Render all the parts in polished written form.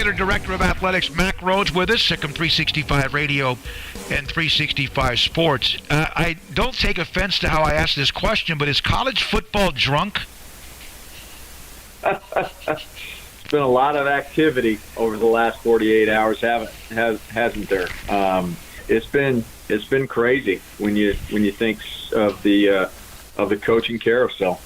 Baylor Director of Athletics, Mack Rhoades, with us, Sick'em 365 Radio and 365 Sports. I don't take offense to how I ask this question, but is college football drunk? It's been a lot of activity over the last 48 hours, hasn't there? It's been crazy when you think of the coaching carousel.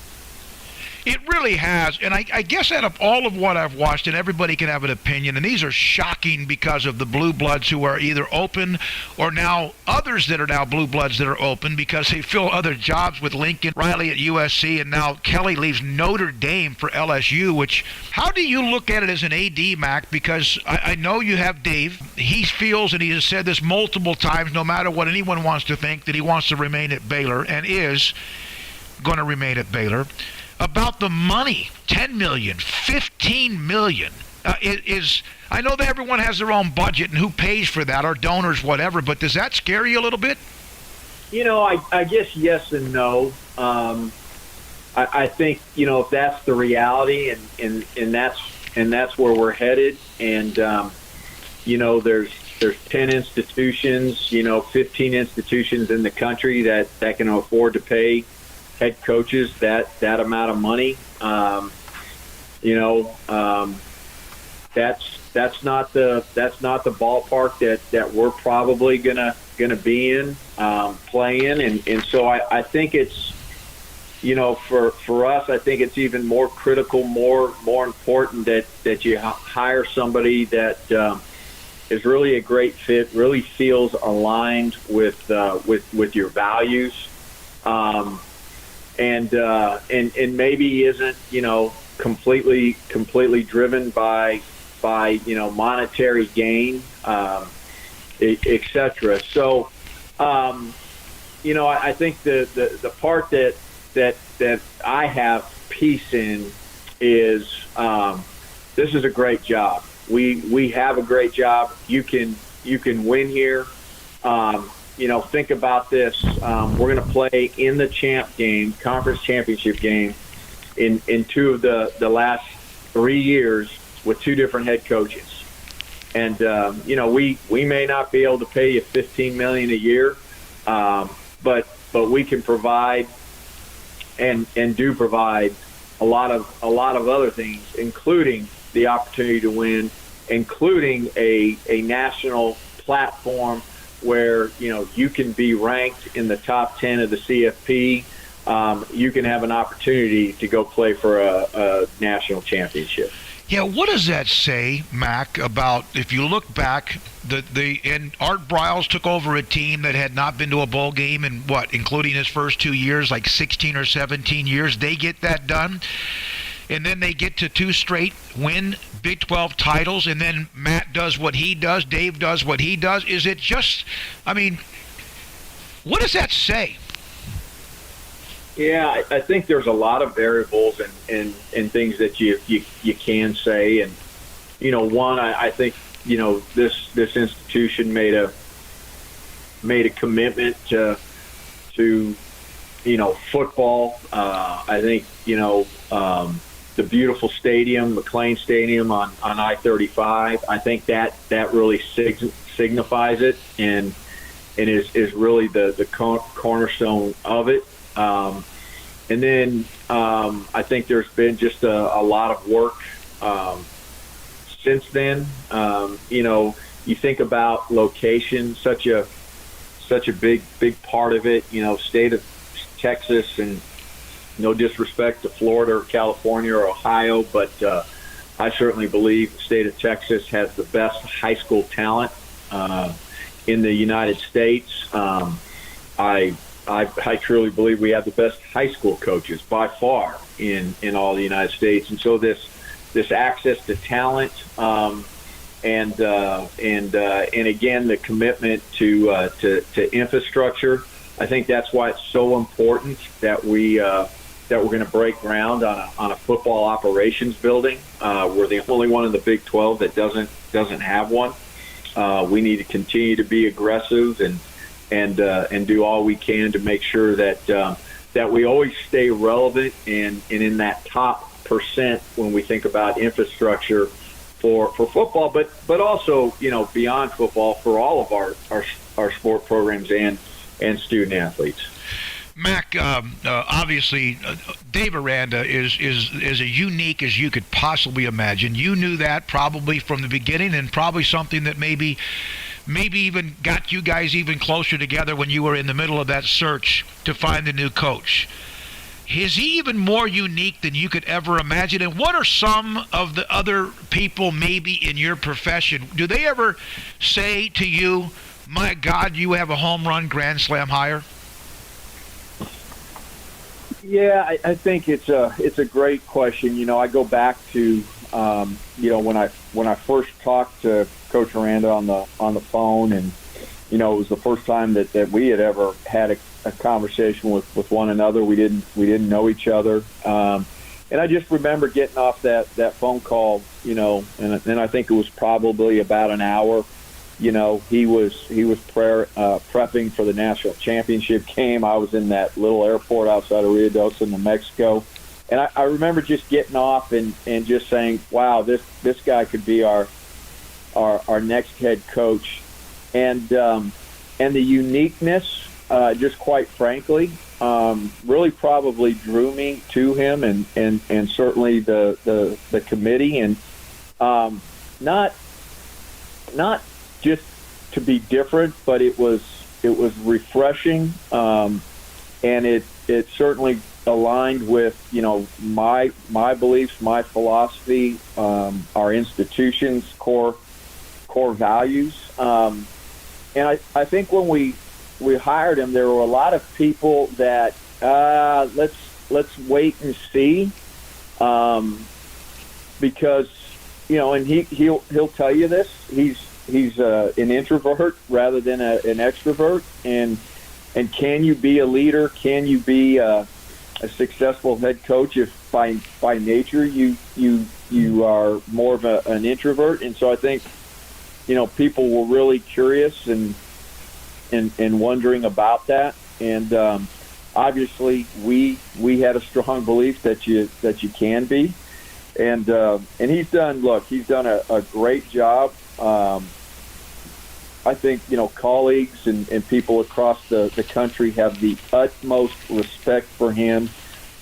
It really has, and I guess out of all of what I've watched, and everybody can have an opinion, and these are shocking because of the blue bloods who are either open or now others that are now blue bloods that are open because they fill other jobs with Lincoln Riley at USC, and now Kelly leaves Notre Dame for LSU, which, how do you look at it as an AD, Mac? Because I know you have Dave. He feels, and he has said this multiple times, no matter what anyone wants to think, that he wants to remain at Baylor and is going to remain at Baylor. About the money, $10 million, $15 million. I know that everyone has their own budget and who pays for that, or donors, whatever, but does that scare you a little bit? I guess yes and no. I think, if that's the reality and that's where we're headed, and, there's 10 institutions, 15 institutions in the country that can afford to pay head coaches that amount of money. That's not the ballpark that we're probably gonna be in, play in, and so I think it's, for us, I think it's even more critical, more important that you hire somebody that is really a great fit, really feels aligned with your values. And maybe isn't, completely driven by monetary gain, et cetera. So, I think the part that I have peace in is this is a great job. We have a great job. You can win here. Think about this. We're going to play in the champ game, conference championship game, in two of the last 3 years with two different head coaches. And, we may not be able to pay you $15 million a year, but we can provide and do provide a lot of other things, including the opportunity to win, including a national platform where you can be ranked in the top 10 of the CFP. You can have an opportunity to go play for a national championship. Yeah, what does that say, Mac, about, if you look back, and Art Briles took over a team that had not been to a bowl game in including his first 2 years, like 16 or 17 years. They get that done. And then they get to 2 straight win Big 12 titles, and then Matt does what he does, Dave does what he does. Is it just, what does that say? Yeah, I think there's a lot of variables and things that you can say. And, one, I think, this institution made a commitment to football. I think, the beautiful stadium, McLean Stadium on I-35. I think that really signifies it and is really the cornerstone of it. And then I think there's been just a lot of work since then. You think about location, such a big part of it. State of Texas, and no disrespect to Florida or California or Ohio, but I certainly believe the state of Texas has the best high school talent in the United States. I truly believe we have the best high school coaches by far in all the United States, and so this access to talent and again the commitment to infrastructure. I think that's why it's so important that we're going to break ground on a football operations building. We're the only one in the Big 12 that doesn't have one. We need to continue to be aggressive and do all we can to make sure that we always stay relevant and in that top percent when we think about infrastructure for football, but also, beyond football, for all of our sport programs and student athletes. Mack, obviously, Dave Aranda is as unique as you could possibly imagine. You knew that probably from the beginning, and probably something that maybe even got you guys even closer together when you were in the middle of that search to find a new coach. Is he even more unique than you could ever imagine? And what are some of the other people maybe in your profession? Do they ever say to you, my God, you have a home run grand slam hire? Yeah, I think it's a great question. I go back to when I first talked to Coach Aranda on the phone, and it was the first time that we had ever had a conversation with one another. We didn't know each other, and I just remember getting off that phone call, and then I think it was probably about an hour. He was prepping for the national championship game. I was in that little airport outside of Rhoades in New Mexico, and I remember just getting off and just saying, "Wow, this guy could be our next head coach," and the uniqueness, just quite frankly, really probably drew me to him, and certainly the committee, and not just to be different, but it was refreshing, and it certainly aligned with my beliefs, my philosophy, our institution's core values, and I think when we hired him, there were a lot of people that let's wait and see, because and he'll tell you this, he's an introvert rather than an extrovert, and can you be a leader? Can you be a successful head coach if by nature you are more of an introvert? And so I think people were really curious and wondering about that, and obviously we had a strong belief that you can be, and he's done a great job. I think colleagues and people across the country have the utmost respect for him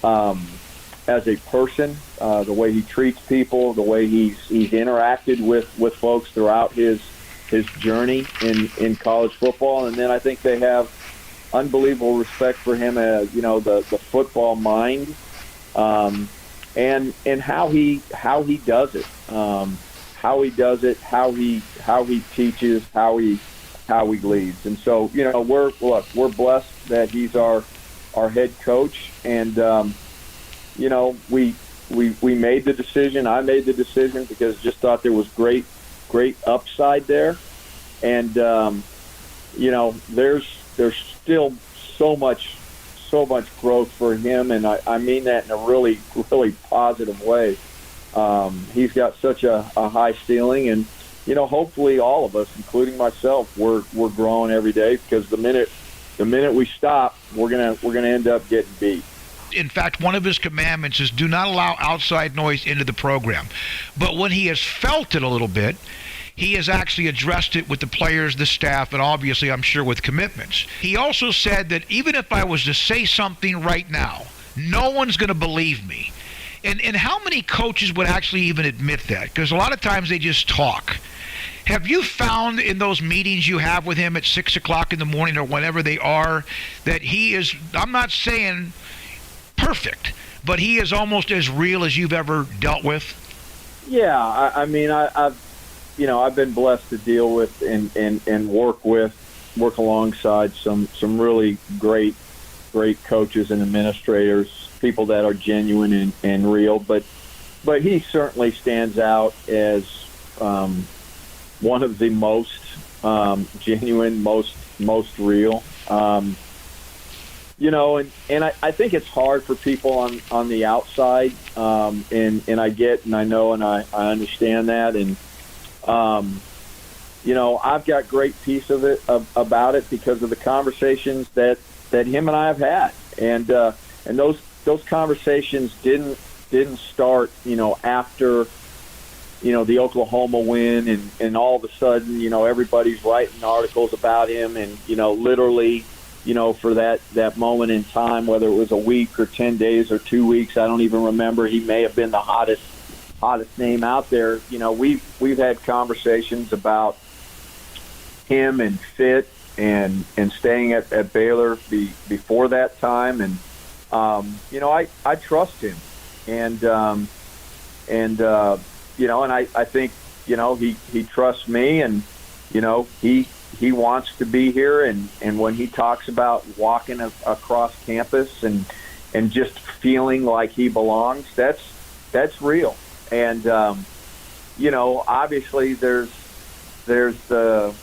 as a person, the way he treats people, the way he's interacted with folks throughout his journey in college football, and then I think they have unbelievable respect for him as the football mind, and how he does it. How he does it, how he teaches, how he leads, and so we're blessed that he's our head coach, and we made the decision. I made the decision because just thought there was great upside there, and there's still so much growth for him, and I mean that in a really positive way. He's got such a high ceiling, and hopefully all of us, including myself, we're growing every day, because the minute we stop, we're gonna end up getting beat. In fact, one of his commandments is do not allow outside noise into the program. But when he has felt it a little bit, he has actually addressed it with the players, the staff, and obviously, I'm sure, with commitments. He also said that even if I was to say something right now, no one's going to believe me. And how many coaches would actually even admit that? Because a lot of times they just talk. Have you found in those meetings you have with him at 6 o'clock in the morning or whenever they are that he is, I'm not saying perfect, but he is almost as real as you've ever dealt with? Yeah, I've been blessed to deal with and work alongside some really great coaches and administrators, people that are genuine and real, but he certainly stands out as one of the most genuine, most real. And I think it's hard for people on the outside, and I get and I know and I understand that, and I've got great piece of it about it because of the conversations that him and I have had, and those conversations didn't start after the Oklahoma win, and all of a sudden, everybody's writing articles about him, and, literally, for that moment in time, whether it was a week or 10 days or 2 weeks, I don't even remember. He may have been the hottest name out there. We've had conversations about him and fit and staying at Baylor before that time, and I trust him, and I think he trusts me, and he wants to be here, and when he talks about walking across campus and just feeling like he belongs, that's real. And obviously there's the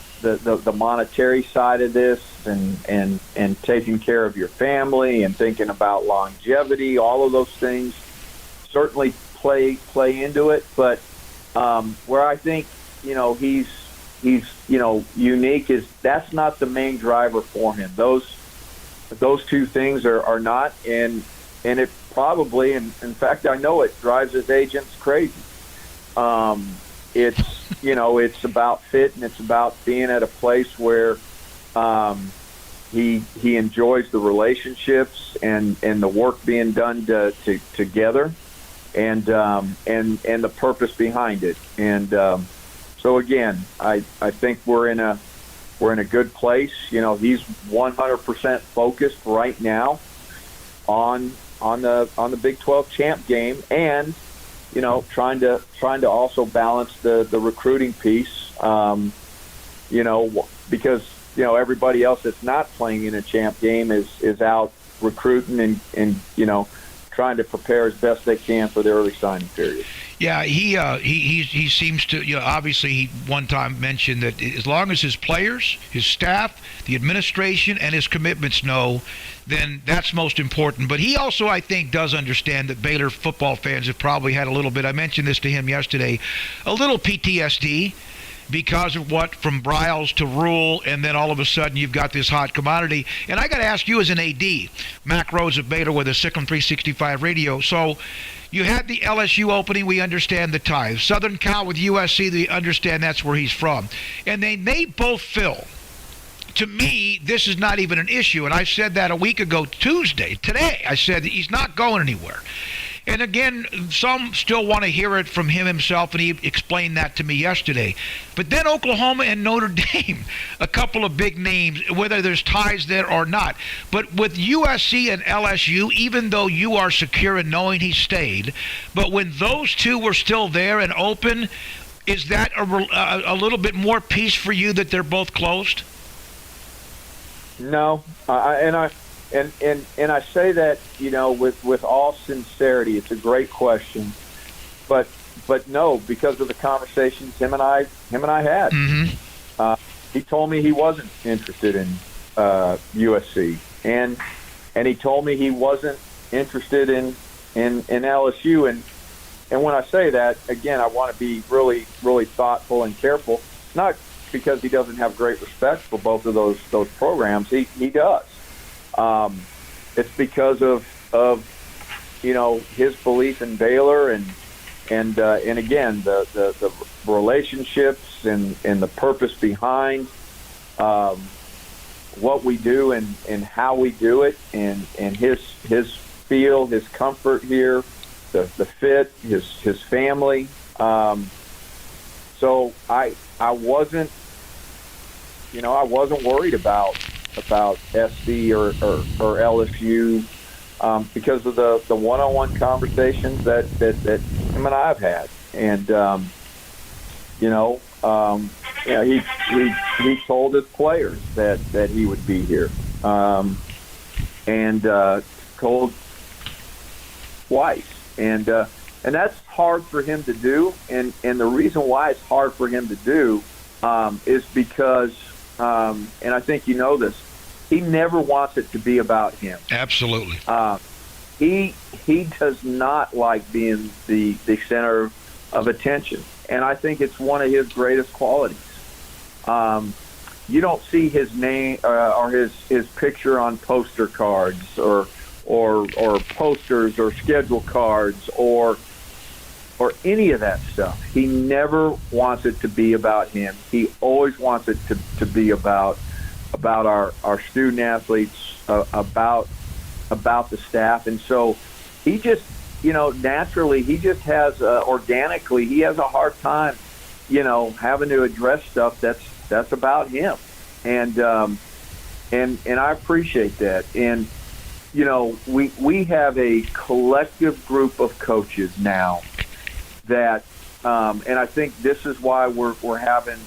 monetary side of this, and taking care of your family and thinking about longevity. All of those things certainly play into it, but where I think he's unique is that's not the main driver for him. Those two things are not, and it probably, and in fact I know it drives his agents crazy. It's about fit, and it's about being at a place where he enjoys the relationships and the work being done together, and the purpose behind it. And so again, I think we're in a good place. He's 100% focused right now on the Big 12 champ game, and trying to also balance the recruiting piece, because everybody else that's not playing in a champ game is out recruiting and trying to prepare as best they can for the early signing period. Yeah, he seems to, obviously he one time mentioned that as long as his players, his staff, the administration, and his commitments know, then that's most important. But he also, I think, does understand that Baylor football fans have probably had a little bit, I mentioned this to him yesterday, a little PTSD because of what, from Briles to Rule, and then all of a sudden you've got this hot commodity. And I got to ask you as an AD, Mack Rhoades of Baylor with a Sikkim 365 radio. So you had the LSU opening, we understand the ties. Southern Cal with USC, we understand that's where he's from. And they both fill. To me, this is not even an issue. And I said that a week ago today. I said that he's not going anywhere. And again, some still want to hear it from him himself, and he explained that to me yesterday. But then Oklahoma and Notre Dame, a couple of big names, whether there's ties there or not. But with USC and LSU, even though you are secure in knowing he stayed, but when those two were still there and open, is that a little bit more peace for you that they're both closed? No, and I say that with all sincerity. It's a great question, but no, because of the conversations him and I had. Mm-hmm. He told me he wasn't interested in USC, and he told me he wasn't interested in LSU. And when I say that, again, I want to be really, really thoughtful and careful. Not because he doesn't have great respect for both of those programs. He does. It's because of his belief in Baylor and again the relationships and the purpose behind what we do and how we do it, and his feel, his comfort here, the fit, his family. So I wasn't worried about SC or LSU because of the one-on-one conversations that him and I have had, and he told his players that he would be here, and told twice, and that's hard for him to do, and the reason why it's hard for him to do is because, and I think you know this, he never wants it to be about him. Absolutely. He does not like being the center of attention, and I think it's one of his greatest qualities. You don't see his name or his picture on poster cards or posters or schedule cards or or any of that stuff. He never wants it to be about him. He always wants it to be about our student athletes, about the staff. And so he just, naturally, he just has, organically, he has a hard time, having to address stuff that's about him. And I appreciate that. And, we have a collective group of coaches now that, and I think this is why we're having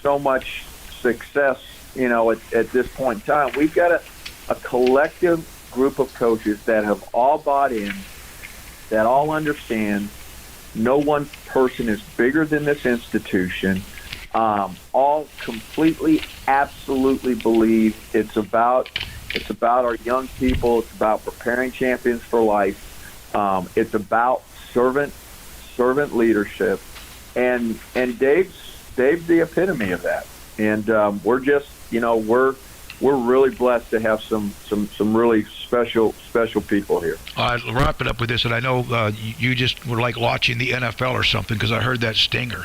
so much success, at this point in time. We've got a collective group of coaches that have all bought in, that all understand no one person is bigger than this institution, all completely, absolutely believe it's about our young people. It's about preparing champions for life. It's about servant leadership, and Dave's the epitome of that. And we're just, we're really blessed to have some really special people here. I'll wrap it up with this, and I know you just were like watching the NFL or something, because I heard that stinger.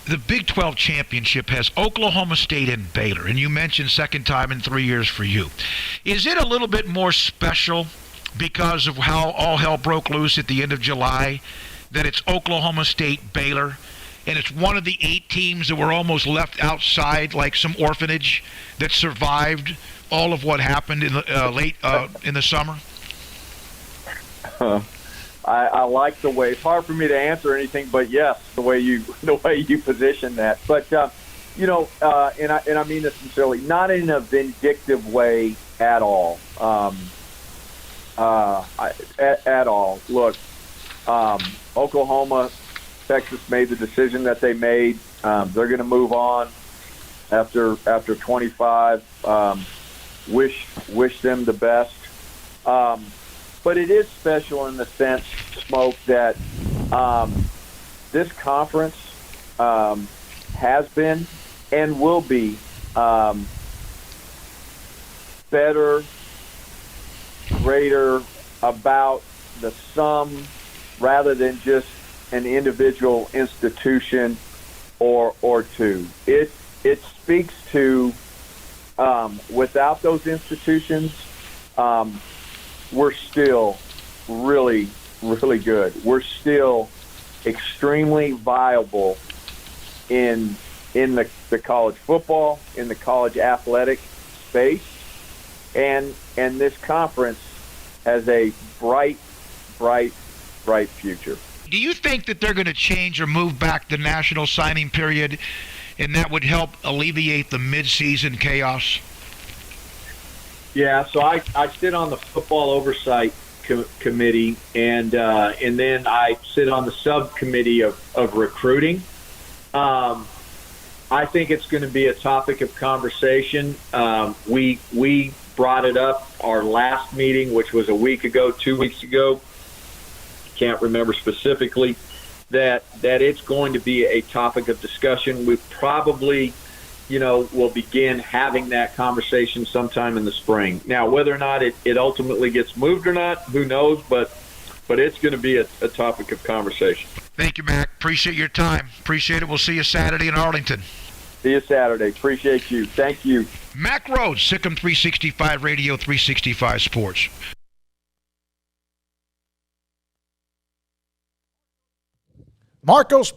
The Big 12 championship has Oklahoma State and Baylor, and you mentioned second time in 3 years for you. Is it a little bit more special because of how all hell broke loose at the end of July, that it's Oklahoma State, Baylor, and it's one of the 8 teams that were almost left outside, like some orphanage, that survived all of what happened in the late in the summer? I like the way, it's hard for me to answer anything, but yes, the way you position that. But and I mean this sincerely, not in a vindictive way at all. At all. Look, Oklahoma, Texas made the decision that they made. They're going to move on after 25. Wish them the best. But it is special in the sense, Smoak, that this conference has been and will be better, greater about the sum rather than just an individual institution or two. It speaks to without those institutions, we're still really, really good. We're still extremely viable in the college football, in the college athletic space, and this conference has a bright future. Do you think that they're going to change or move back the national signing period, and that would help alleviate the mid-season chaos? Yeah, so I sit on the football oversight committee, and then I sit on the subcommittee of recruiting. I think it's going to be a topic of conversation. We brought it up our last meeting, which was a week ago, 2 weeks ago. Can't remember specifically, that it's going to be a topic of discussion. We probably, will begin having that conversation sometime in the spring. Now, whether or not it ultimately gets moved or not, who knows, but it's going to be a topic of conversation. Thank you, Mack. Appreciate your time. Appreciate it. We'll see you Saturday in Arlington. See you Saturday. Appreciate you. Thank you. Mack Rhoades, Sikkim 365 Radio, 365 Sports. Marcos